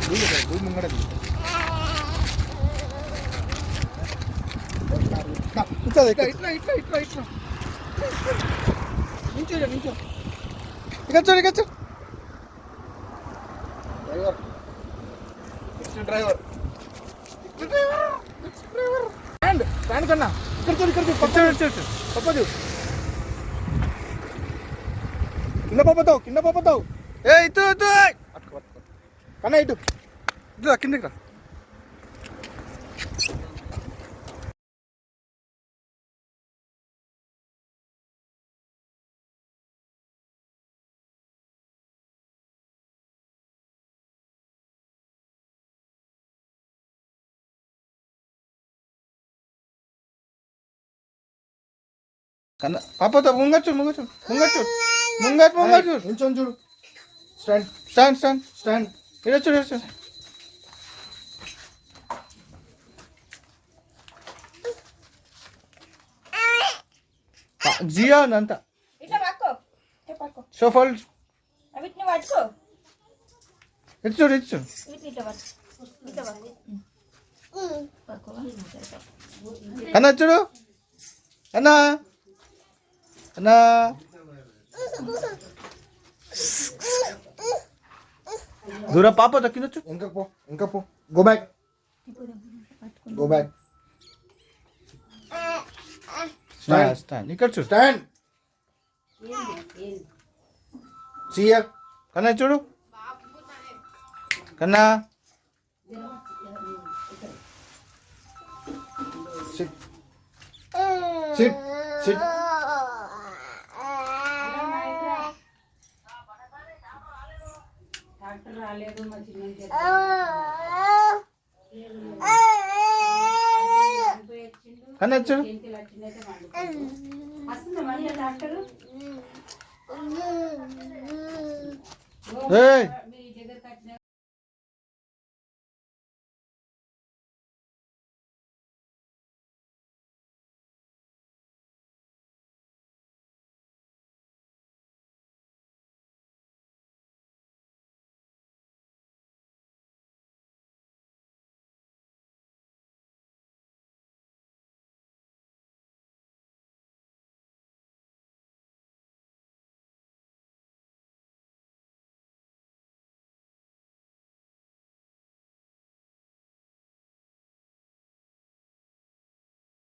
ముంగడ ఇట్లా ఇట్లా ఇట్లా ఇట్లా నించో నించో ఇక డ్రైవర్ డ్రైవర్ స్టాండ్ కన్నా ఇక్కడ పప్పదు కింద పప్పుతావు ఏ ఇటు ఇటు కన్నా ఇటు ఇటు కిందకి రా కన్నా పాపతో ముంగచ్చు నిల్చొని చూడు స్టాండ్ ఇక్కడ చూడు జియా అంతా షోఫల్ ఇటు చూడు అన్నా చూడు అన్నా అన్నా దూరం పాప దక్కినొచ్చు ఇంకా పో గో బ్యాక్ స్టాండ్ ఇక్కడ చూడు స్టాండ్ సీయర్ కన్నా చూడు కన్నా సిట్ కన్నా చూడు ఏయ్